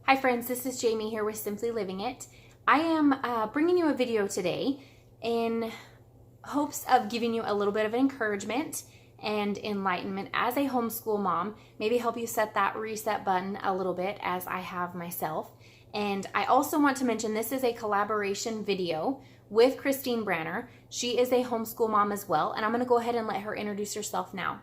Hi friends, this is Jamie here with Simply Living It. I am bringing you a video today in hopes of giving you a little bit of encouragement and enlightenment as a homeschool mom, maybe help you set that reset button a little bit as I have myself. And I also want to mention this is a collaboration video with Christine Branner. She is a homeschool mom as well, and I'm going to go ahead and let her introduce herself now.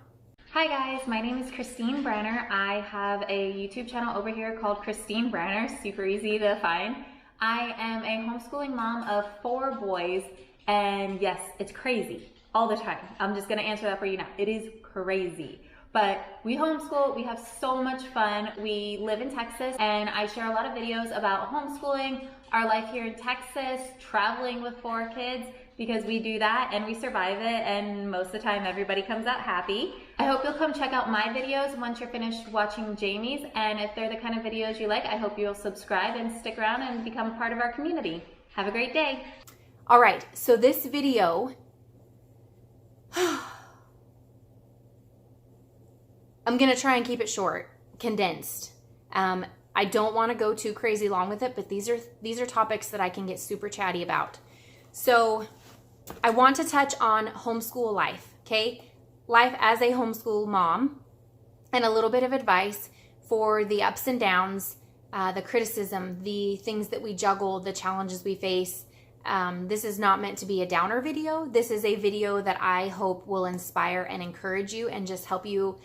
Hi guys, my name is Christine Branner. I have a YouTube channel over here called Christine Branner, super easy to find. I am a homeschooling mom of 4 boys, and yes, it's crazy all the time. I'm just gonna answer that for you now. It is crazy. But we homeschool, we have so much fun. We live in Texas, and I share a lot of videos about homeschooling, our life here in Texas, traveling with 4 kids, because we do that and we survive it, and most of the time everybody comes out happy. I hope you'll come check out my videos once you're finished watching Jamie's, and if they're the kind of videos you like, I hope you'll subscribe and stick around and become a part of our community. Have a great day. All right, so this video, I'm gonna try and keep it short, condensed. I don't wanna go too crazy long with it, but these are topics that I can get super chatty about. So I want to touch on homeschool life, okay? Life as a homeschool mom, and a little bit of advice for the ups and downs, the criticism, the things that we juggle, the challenges we face. This is not meant to be a downer video. This is a video that I hope will inspire and encourage you and just help you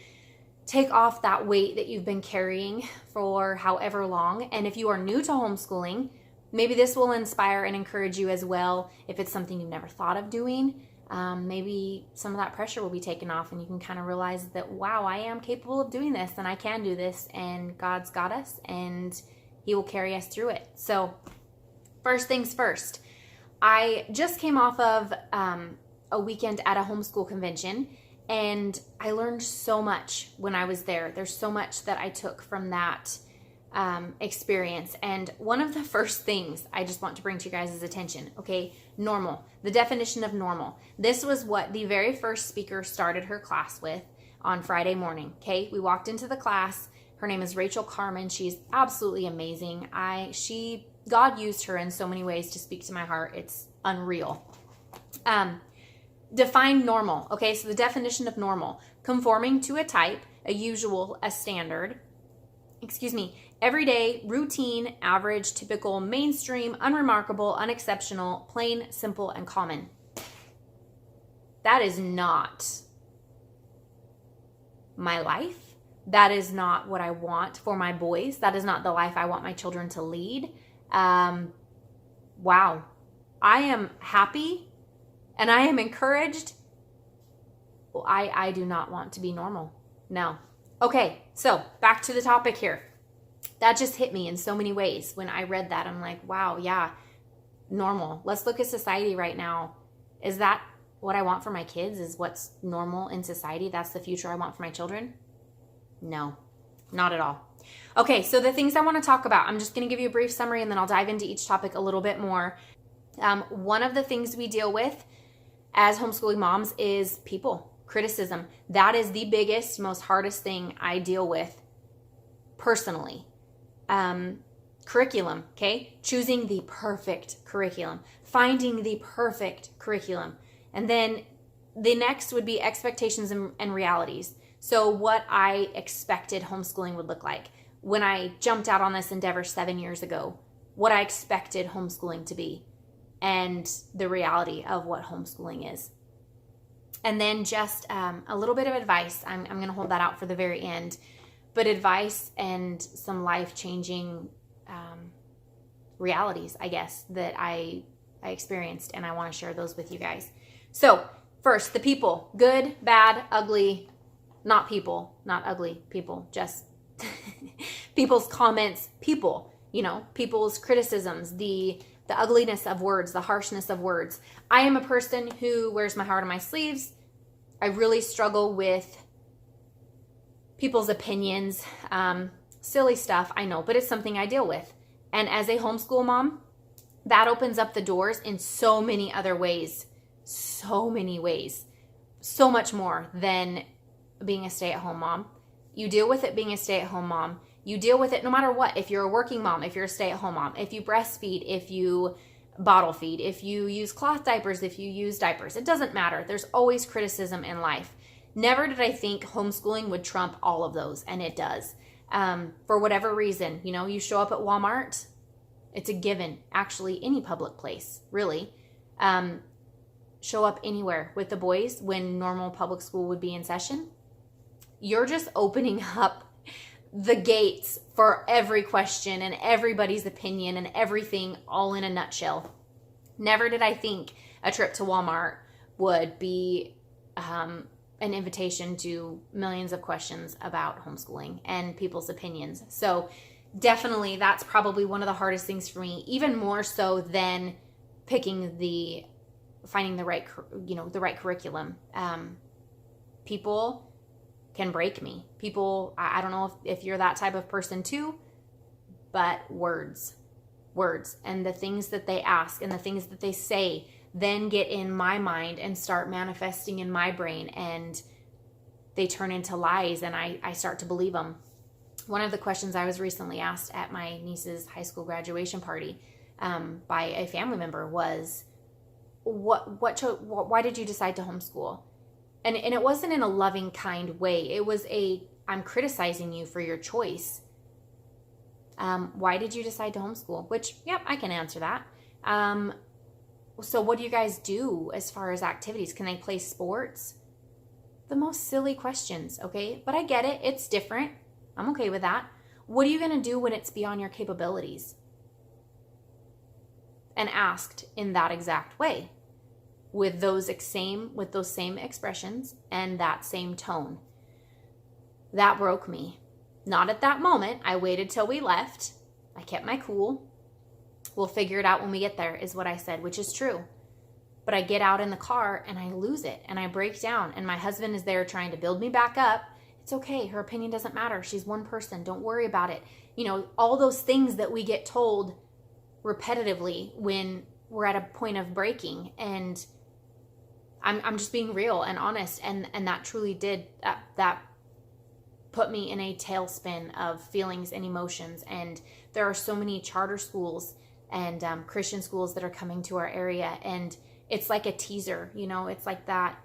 take off that weight that you've been carrying for however long. And if you are new to homeschooling, maybe this will inspire and encourage you as well. If it's something you've never thought of doing, maybe some of that pressure will be taken off and you can kind of realize that, wow, I am capable of doing this and I can do this, and God's got us and He will carry us through it. So first things first, I just came off of a weekend at a homeschool convention, and I learned so much when I was there. There's so much that I took from that experience. And one of the first things I just want to bring to you guys' attention, okay, normal, the definition of normal. This was what the very first speaker started her class with on Friday morning, okay? We walked into the class. Her name is Rachel Carmen. She's absolutely amazing. God used her in so many ways to speak to my heart. It's unreal. Define normal, okay? So the definition of normal: conforming to a type, a usual, a standard, everyday, routine, average, typical, mainstream, unremarkable, unexceptional, plain, simple, and common. That is not my life. That is not what I want for my boys. That is not the life I want my children to lead. Wow. I am happy and I am encouraged. Well, I do not want to be normal. No. Okay, so back to the topic here. That just hit me in so many ways. When I read that, I'm like, wow, yeah, normal. Let's look at society right now. Is that what I want for my kids? Is what's normal in society? That's the future I want for my children? No, not at all. Okay, so the things I want to talk about, I'm just going to give you a brief summary and then I'll dive into each topic a little bit more. One of the things we deal with as homeschooling moms is people, criticism. That is the biggest, most hardest thing I deal with personally. Curriculum, okay? Choosing the perfect curriculum, finding the perfect curriculum. And then the next would be expectations and realities. So what I expected homeschooling would look like. When I jumped out on this endeavor 7 years ago, what I expected homeschooling to be, and the reality of what homeschooling is. And then just a little bit of advice. I'm going to hold that out for the very end. But advice and some life-changing realities, I guess, that I experienced, and I want to share those with you guys. So first, the people. Good, bad, ugly, not people, not ugly people, just people's comments, people, people's criticisms, the ugliness of words, the harshness of words. I am a person who wears my heart on my sleeves. I really struggle with people's opinions, silly stuff, I know, but it's something I deal with. And as a homeschool mom, that opens up the doors in so many other ways, so many ways, so much more than being a stay-at-home mom. You deal with it being a stay-at-home mom. You deal with it no matter what. If you're a working mom, if you're a stay-at-home mom, if you breastfeed, if you bottle feed, if you use cloth diapers, if you use diapers, it doesn't matter. There's always criticism in life. Never did I think homeschooling would trump all of those, and it does. For whatever reason, you show up at Walmart, it's a given. Actually, any public place, really. Show up anywhere with the boys when normal public school would be in session. You're just opening up the gates for every question and everybody's opinion and everything all in a nutshell. Never did I think a trip to Walmart would be an invitation to millions of questions about homeschooling and people's opinions. So definitely that's probably one of the hardest things for me, even more so than finding the right curriculum. People can break me. People, I don't know if you're that type of person too, but words, and the things that they ask and the things that they say then get in my mind and start manifesting in my brain, and they turn into lies, and I start to believe them. One of the questions I was recently asked at my niece's high school graduation party by a family member was, why did you decide to homeschool? And it wasn't in a loving, kind way. It was I'm criticizing you for your choice. Why did you decide to homeschool? Which, yep, I can answer that. So what do you guys do as far as activities? Can they play sports? The most silly questions, okay? But I get it. It's different. I'm okay with that. What are you going to do when it's beyond your capabilities? And asked in that exact way, with those same expressions and that same tone. That broke me. Not at that moment. I waited till we left. I kept my cool. We'll figure it out when we get there, is what I said, which is true. But I get out in the car and I lose it and I break down, and my husband is there trying to build me back up. It's okay. Her opinion doesn't matter. She's one person. Don't worry about it. All those things that we get told repetitively when we're at a point of breaking. And I'm just being real and honest. And that truly did, that put me in a tailspin of feelings and emotions. And there are so many charter schools and Christian schools that are coming to our area. And it's like a teaser, it's like that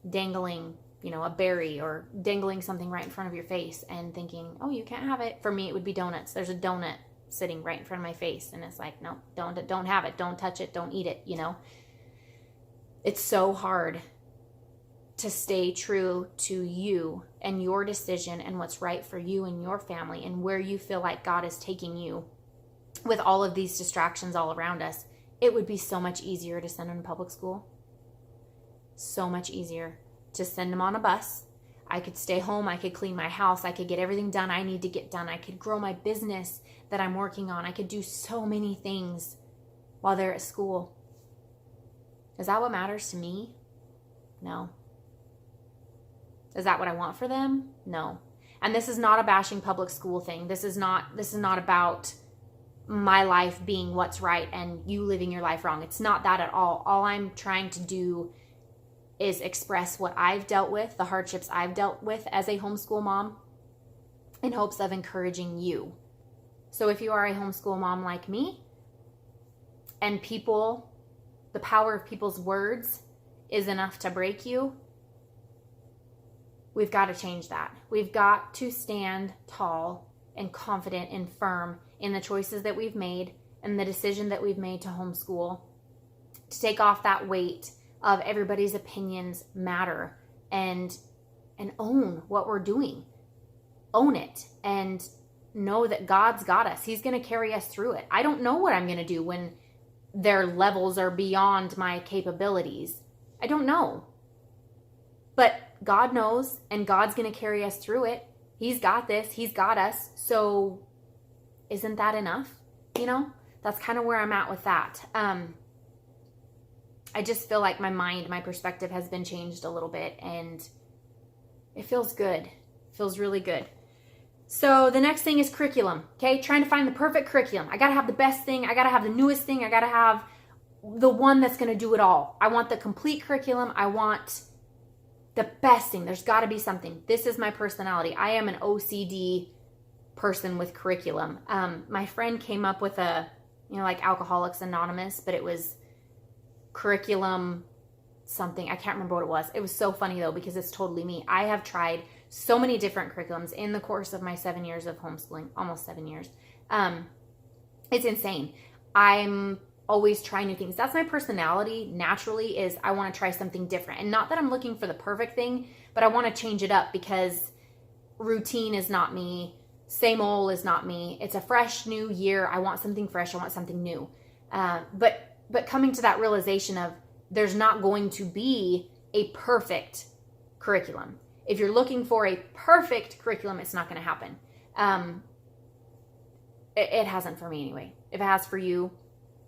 dangling, a berry or dangling something right in front of your face and thinking, oh, you can't have it. For me, it would be donuts. There's a donut sitting right in front of my face. And it's like, no, don't have it. Don't touch it. Don't eat it. It's so hard to stay true to you and your decision and what's right for you and your family and where you feel like God is taking you with all of these distractions all around us. It would be so much easier to send them to public school. So much easier to send them on a bus. I could stay home. I could clean my house. I could get everything done I need to get done. I could grow my business that I'm working on. I could do so many things while they're at school. Is that what matters to me? No. Is that what I want for them? No. And this is not a bashing public school thing. This is not about my life being what's right and you living your life wrong. It's not that at all. All I'm trying to do is express what I've dealt with, the hardships I've dealt with as a homeschool mom, in hopes of encouraging you. So if you are a homeschool mom like me, and the power of people's words is enough to break you, we've got to change that. We've got to stand tall and confident and firm in the choices that we've made and the decision that we've made to homeschool, to take off that weight of everybody's opinions matter, and own what we're doing. Own it and know that God's got us. He's going to carry us through it. I don't know what I'm going to do when their levels are beyond my capabilities. I don't know. But God knows, and God's going to carry us through it. He's got this. He's got us. So isn't that enough? That's kind of where I'm at with that. I just feel like my perspective has been changed a little bit, and it feels good. It feels really good. So the next thing is curriculum, okay? Trying to find the perfect curriculum. I got to have the best thing. I got to have the newest thing. I got to have the one that's going to do it all. I want the complete curriculum. I want the best thing. There's got to be something. This is my personality. I am an OCD person with curriculum. My friend came up with a, like Alcoholics Anonymous, but it was curriculum something. I can't remember what it was. It was so funny though, because it's totally me. I have tried so many different curriculums in the course of my 7 years of homeschooling, almost 7 years. It's insane. I'm always trying new things. That's my personality naturally, is I want to try something different. And not that I'm looking for the perfect thing, but I want to change it up, because routine is not me. Same old is not me. It's a fresh new year. I want something fresh. I want something new. But coming to that realization of there's not going to be a perfect curriculum. If you're looking for a perfect curriculum, it's not going to happen. It hasn't for me anyway. If it has for you,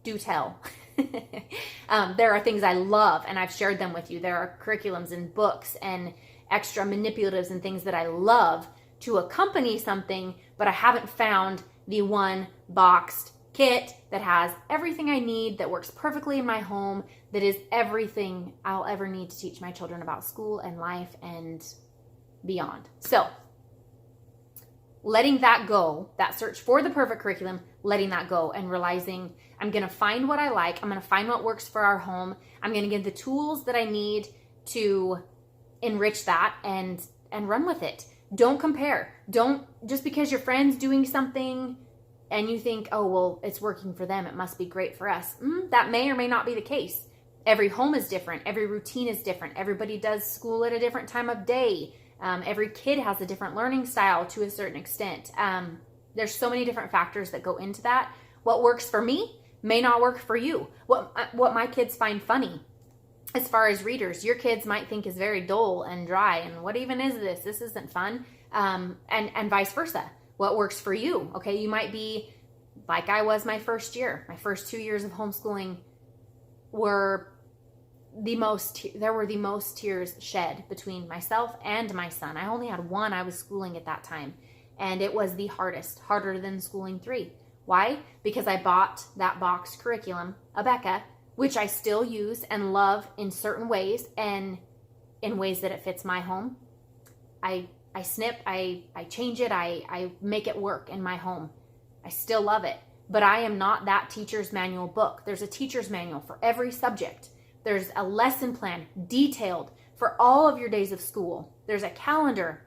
do tell. There are things I love, and I've shared them with you. There are curriculums and books and extra manipulatives and things that I love to accompany something, but I haven't found the one boxed kit that has everything I need, that works perfectly in my home, that is everything I'll ever need to teach my children about school and life and beyond. So letting that go, that search for the perfect curriculum, letting that go and realizing I'm going to find what I like. I'm going to find what works for our home. I'm going to get the tools that I need to enrich that and run with it. Don't compare. Don't, just because your friend's doing something and you think, oh, well, it's working for them, it must be great for us. That may or may not be the case. Every home is different. Every routine is different. Everybody does school at a different time of day. Every kid has a different learning style to a certain extent. There's so many different factors that go into that. What works for me may not work for you. What my kids find funny, as far as readers, your kids might think is very dull and dry, and what even is this? This isn't fun. And vice versa. What works for you? Okay, you might be like I was my first year. My first 2 years of homeschooling were there were the most tears shed between myself and my son. I only had one I was schooling at that time, and it was the hardest, harder than schooling 3. Why? Because I bought that box curriculum, Abeka, which I still use and love in certain ways, and in ways that it fits my home. I snip, I change it, I make it work in my home. I still love it, but I am not that teacher's manual book. There's a teacher's manual for every subject. There's a lesson plan detailed for all of your days of school. There's a calendar.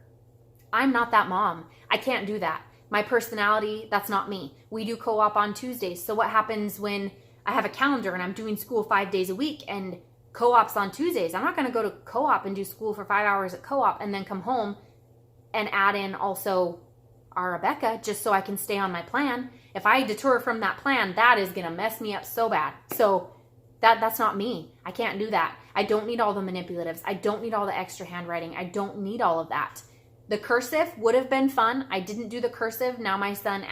I'm not that mom. I can't do that. My personality, that's not me. We do co-op on Tuesdays. So what happens when I have a calendar and I'm doing school 5 days a week and co-op's on Tuesdays? I'm not going to go to co-op and do school for 5 hours at co-op and then come home and add in also our Rebecca just so I can stay on my plan. If I detour from that plan, that is going to mess me up so bad. So that's not me. I can't do that. I don't need all the manipulatives. I don't need all the extra handwriting. I don't need all of that. The cursive would have been fun. I didn't do the cursive. Now my son,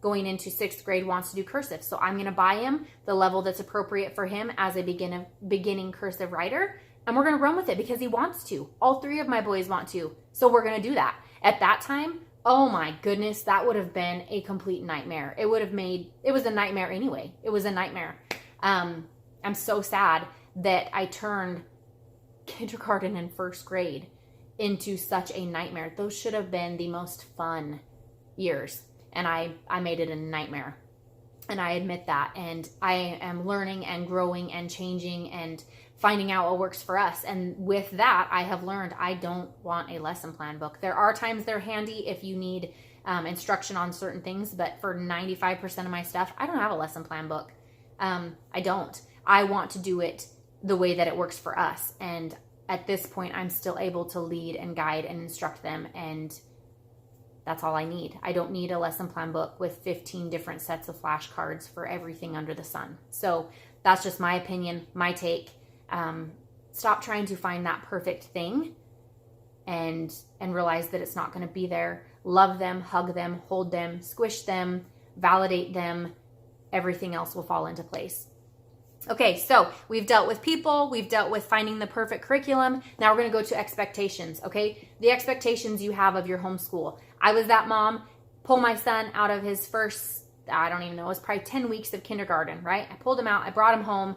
going into 6th grade, wants to do cursive. So I'm going to buy him the level that's appropriate for him as a beginning cursive writer. And we're going to run with it because he wants to. All 3 of my boys want to. So we're going to do that. At that time, oh my goodness, that would have been a complete nightmare. It was a nightmare anyway. It was a nightmare. I'm so sad that I turned kindergarten and 1st grade into such a nightmare. Those should have been the most fun years. And I made it a nightmare. And I admit that. And I am learning and growing and changing and finding out what works for us. And with that, I have learned I don't want a lesson plan book. There are times they're handy if you need instruction on certain things. But for 95% of my stuff, I don't have a lesson plan book. I don't. I want to do it the way that it works for us. And at this point, I'm still able to lead and guide and instruct them. And that's all I need. I don't need a lesson plan book with 15 different sets of flashcards for everything under the sun. So that's just my opinion, my take. Stop trying to find that perfect thing and realize that it's not going to be there. Love them, hug them, hold them, squish them, validate them. Everything else will fall into place. Okay, so we've dealt with people, we've dealt with finding the perfect curriculum. Now we're going to go to expectations, okay? The expectations you have of your homeschool. I was that mom, pull my son out of his first, I don't even know, it was probably 10 weeks of kindergarten, right? I pulled him out, I brought him home,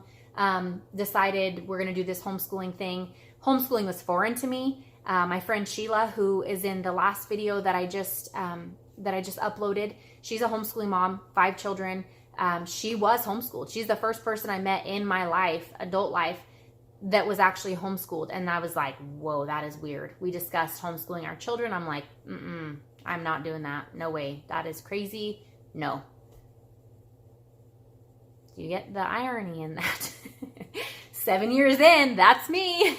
decided we're going to do this homeschooling thing. Homeschooling was foreign to me. My friend Sheila, who is in the last video that I just that I just uploaded. She's a homeschooling mom, 5 children. She was homeschooled. She's the first person I met in my life, adult life, that was actually homeschooled. And I was like, whoa, that is weird. We discussed homeschooling our children. I'm like, I'm not doing that. No way. That is crazy. No. You get the irony in that. 7 years in, that's me.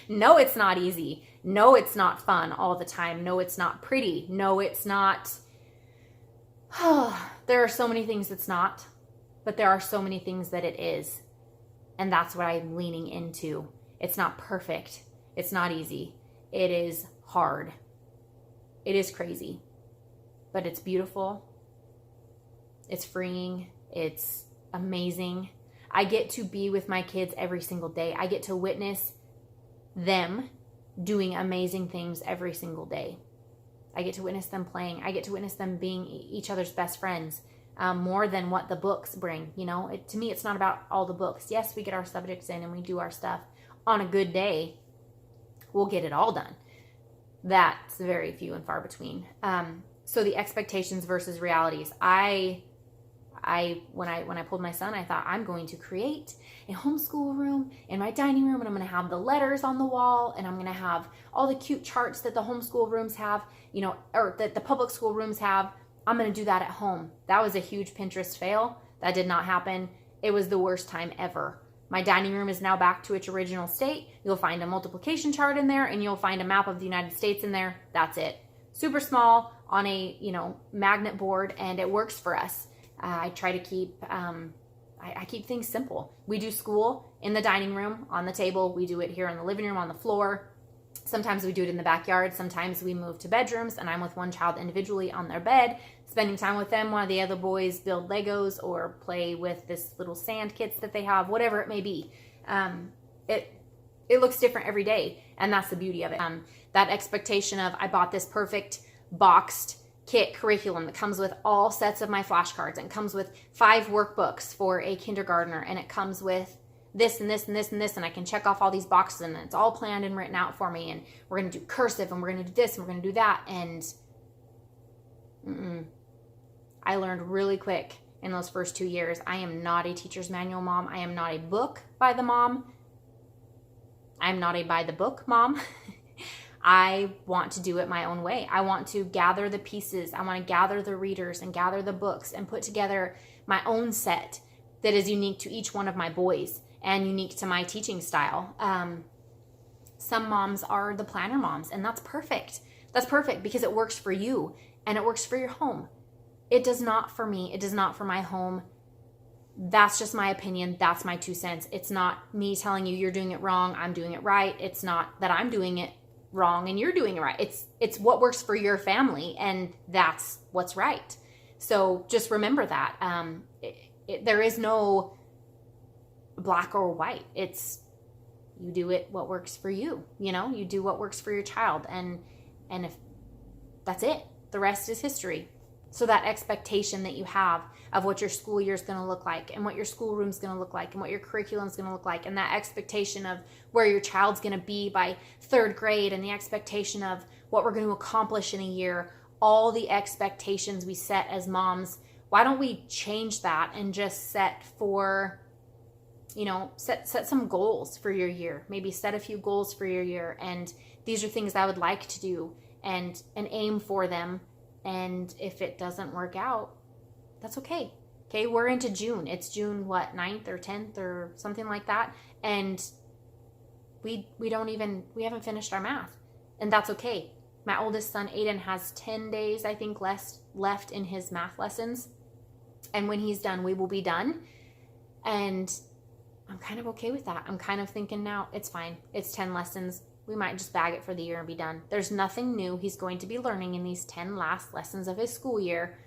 No, it's not easy. No, it's not fun all the time. No, it's not pretty. No, it's not. There are so many things it's not, but there are so many things that it is. And that's what I'm leaning into. It's not perfect. It's not easy. It is hard. It is crazy, but it's beautiful. It's freeing. It's amazing. I get to be with my kids every single day. I get to witness them doing amazing things every single day. I get to witness them playing. I get to witness them being each other's best friends, more than what the books bring. You know, to me, it's not about all the books. Yes, we get our subjects in and we do our stuff. On a good day, we'll get it all done. That's very few and far between. So the expectations versus realities. When I pulled my son, I thought, I'm going to create a homeschool room in my dining room, and I'm going to have the letters on the wall, and I'm going to have all the cute charts that the homeschool rooms have, you know, or that the public school rooms have. I'm going to do that at home. That was a huge Pinterest fail. That did not happen. It was the worst time ever. My dining room is now back to its original state. You'll find a multiplication chart in there, and you'll find a map of the United States in there. That's it. Super small on a, magnet board, and it works for us. I try to keep, I keep things simple. We do school in the dining room, on the table. We do it here in the living room, on the floor. Sometimes we do it in the backyard. Sometimes we move to bedrooms, and I'm with one child individually on their bed, spending time with them while the other boys build Legos or play with this little sand kits that they have, whatever it may be. It looks different every day, and that's the beauty of it. That expectation of, I bought this perfect boxed kit curriculum that comes with all sets of my flashcards, and it comes with 5 workbooks for a kindergartner, and it comes with this and this and this and this, and I can check off all these boxes, and it's all planned and written out for me, and we're going to do cursive, and we're going to do this, and we're going to do that, and I learned really quick in those first 2 years, I am not a teacher's manual mom. I am not a book by the mom. I'm not a by the book mom. I want to do it my own way. I want to gather the pieces. I want to gather the readers and gather the books and put together my own set that is unique to each one of my boys and unique to my teaching style. Some moms are the planner moms, and that's perfect. That's perfect because it works for you and it works for your home. It does not for me. It does not for my home. That's just my opinion. That's my 2 cents. It's not me telling you you're doing it wrong, I'm doing it right. It's not that I'm doing it wrong and you're doing it right. It's what works for your family, and that's what's right. So just remember that. There is no black or white. It's you do it what works for you. You do what works for your child, and if that's it, the rest is history. So that expectation that you have of what your school year is going to look like, and what your schoolroom is going to look like, and what your curriculum is going to look like, and that expectation of where your child's going to be by 3rd grade, and the expectation of what we're going to accomplish in a year, all the expectations we set as moms, why don't we change that and just set some goals for your year, maybe set a few goals for your year, and these are things I would like to do, and aim for them. And if it doesn't work out, that's okay. Okay, we're into June. It's June, 9th or 10th or something like that. And we haven't finished our math. And that's okay. My oldest son, Aiden, has 10 days, I think, left in his math lessons. And when he's done, we will be done. And I'm kind of okay with that. I'm kind of thinking now, it's fine. It's 10 lessons. We might just bag it for the year and be done. There's nothing new he's going to be learning in these 10 last lessons of his school year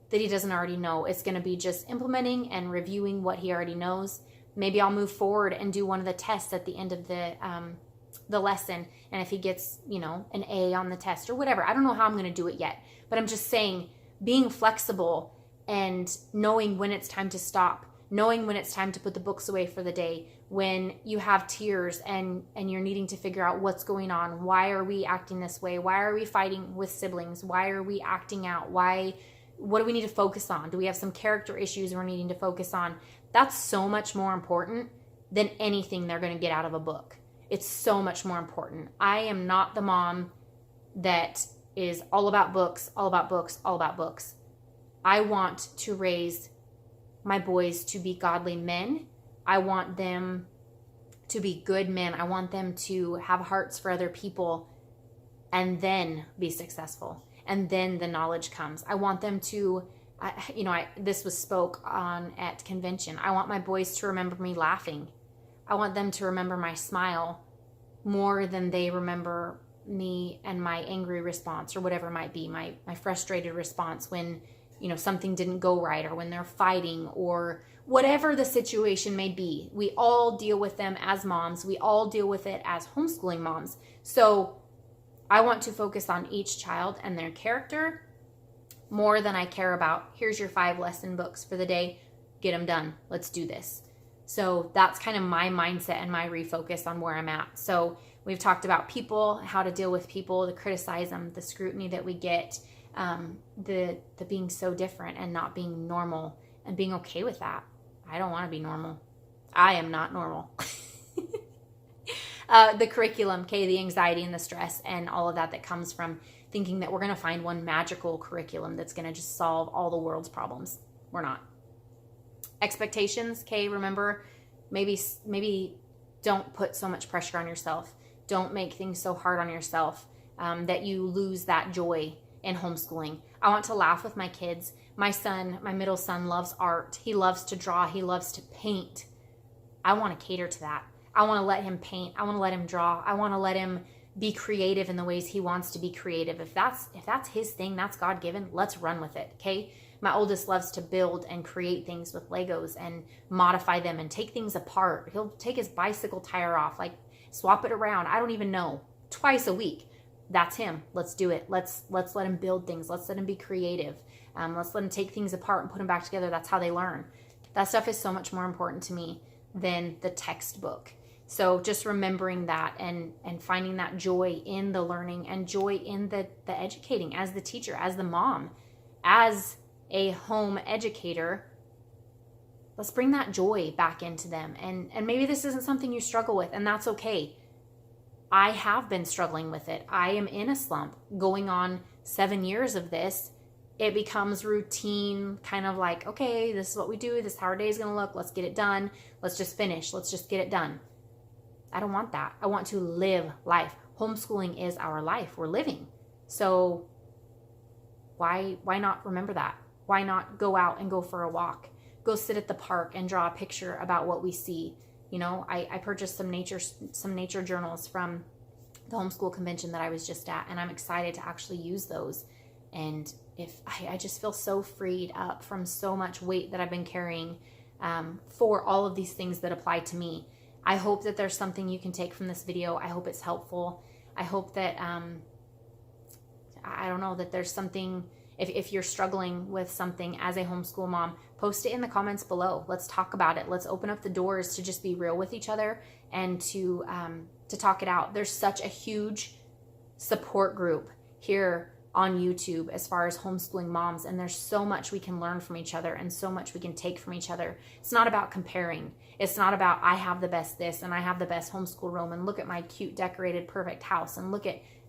that he doesn't already know. It's going to be just implementing and reviewing what he already knows. Maybe I'll move forward and do one of the tests at the end of the lesson. And if he gets, an A on the test or whatever, I don't know how I'm going to do it yet. But I'm just saying, being flexible and knowing when it's time to stop, knowing when it's time to put the books away for the day, when you have tears and you're needing to figure out what's going on. Why are we acting this way? Why are we fighting with siblings? Why are we acting out? What do we need to focus on? Do we have some character issues we're needing to focus on? That's so much more important than anything they're going to get out of a book. It's so much more important. I am not the mom that is all about books, all about books, all about books. I want to raise my boys to be godly men. I want them to be good men. I want them to have hearts for other people and then be successful. And then the knowledge comes. I want them to, this was spoke on at convention. I want my boys to remember me laughing. I want them to remember my smile more than they remember me and my angry response or whatever it might be, my frustrated response when, something didn't go right, or when they're fighting, or whatever the situation may be. We all deal with them as moms. We all deal with it as homeschooling moms. So I want to focus on each child and their character more than I care about, here's your 5 lesson books for the day, get them done, let's do this. So that's kind of my mindset and my refocus on where I'm at. So we've talked about people, how to deal with people, the criticism, the scrutiny that we get, the being so different and not being normal and being okay with that. I don't want to be normal. I am not normal. The curriculum, the anxiety and the stress and all of that comes from thinking that we're going to find one magical curriculum that's going to just solve all the world's problems. We're not. Expectations, remember, maybe don't put so much pressure on yourself. Don't make things so hard on yourself that you lose that joy in homeschooling. I want to laugh with my kids. My middle son loves art. He loves to draw. He loves to paint. I want to cater to that. I want to let him paint. I want to let him draw. I want to let him be creative in the ways he wants to be creative. If that's his thing, that's God-given, let's run with it, okay? My oldest loves to build and create things with Legos and modify them and take things apart. He'll take his bicycle tire off, swap it around. I don't even know. Twice a week. That's him. Let's do it. Let's let him build things. Let's let him be creative. Let's let him take things apart and put them back together. That's how they learn. That stuff is so much more important to me than the textbook. So just remembering that and finding that joy in the learning and joy in the educating as the teacher, as the mom, as a home educator. Let's bring that joy back into them. And maybe this isn't something you struggle with, and that's okay. I have been struggling with it. I am in a slump going on 7 years of this. It becomes routine, kind of like, okay, this is what we do. This is how our day is going to look. Let's get it done. Let's just finish. Let's just get it done. I don't want that. I want to live life. Homeschooling is our life. We're living. So why not remember that? Why not go out and go for a walk? Go sit at the park and draw a picture about what we see. I purchased some nature journals from the homeschool convention that I was just at, and I'm excited to actually use those. And I just feel so freed up from so much weight that I've been carrying for all of these things that apply to me. I hope that there's something you can take from this video. I hope it's helpful. I hope that, I don't know, that there's something, if you're struggling with something as a homeschool mom, post it in the comments below. Let's talk about it. Let's open up the doors to just be real with each other and to talk it out. There's such a huge support group here on YouTube as far as homeschooling moms, and there's so much we can learn from each other and so much we can take from each other. It's not about comparing. It's not about I have the best this and I have the best homeschool room and look at my cute decorated perfect house and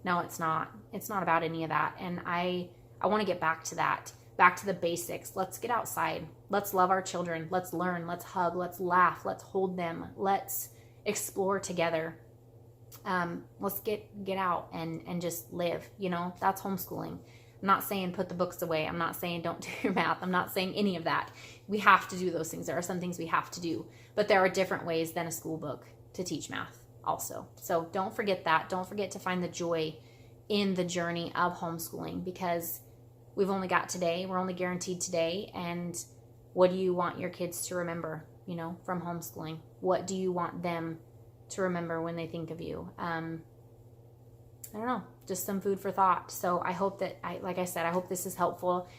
no, it's not. It's not about any of that. And I want to get back to that, back to the basics. Let's get outside. Let's love our children. Let's learn. Let's hug. Let's laugh. Let's hold them. Let's explore together. Let's get out and just live. That's homeschooling. I'm not saying put the books away. I'm not saying don't do your math. I'm not saying any of that. We have to do those things. There are some things we have to do, but there are different ways than a school book to teach math also. So don't forget that. Don't forget to find the joy in the journey of homeschooling, because we've only got today. We're only guaranteed today. And what do you want your kids to remember, from homeschooling? What do you want them to remember when they think of you? I don't know, just some food for thought. So I hope that, like I said, I hope this is helpful.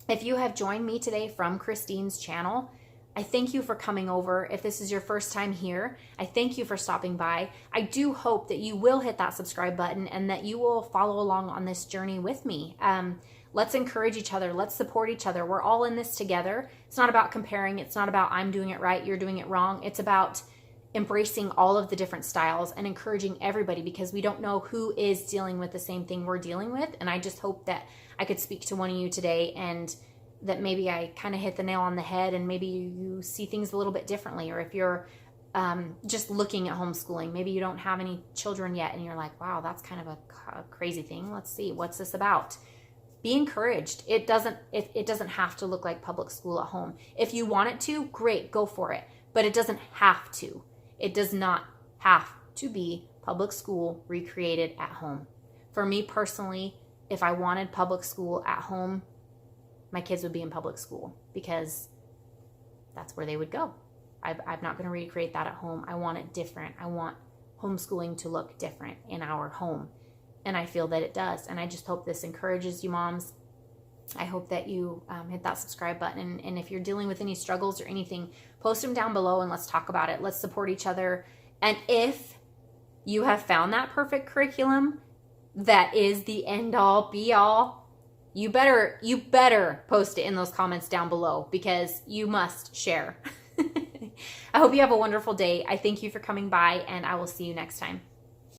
If you have joined me today from Christine's channel, I thank you for coming over. If this is your first time here, I thank you for stopping by. I do hope that you will hit that subscribe button and that you will follow along on this journey with me. Let's encourage each other. Let's support each other. We're all in this together. It's not about comparing. It's not about I'm doing it right, you're doing it wrong. It's about embracing all of the different styles and encouraging everybody, because we don't know who is dealing with the same thing we're dealing with. And I just hope that I could speak to one of you today, and that maybe I kind of hit the nail on the head, and maybe you see things a little bit differently. Or if you're just looking at homeschooling, maybe you don't have any children yet and you're like, wow, that's kind of a crazy thing. Let's see, what's this about? Be encouraged. It doesn't have to look like public school at home. If you want it to, great, go for it. But it doesn't have to. It does not have to be public school recreated at home. For me personally, if I wanted public school at home, my kids would be in public school, because that's where they would go. I'm not going to recreate that at home. I want it different. I want homeschooling to look different in our home. And I feel that it does. And I just hope this encourages you moms. I hope that you hit that subscribe button. And if you're dealing with any struggles or anything, post them down below and let's talk about it. Let's support each other. And if you have found that perfect curriculum that is the end all be all, you better post it in those comments down below, because you must share. I hope you have a wonderful day. I thank you for coming by, and I will see you next time.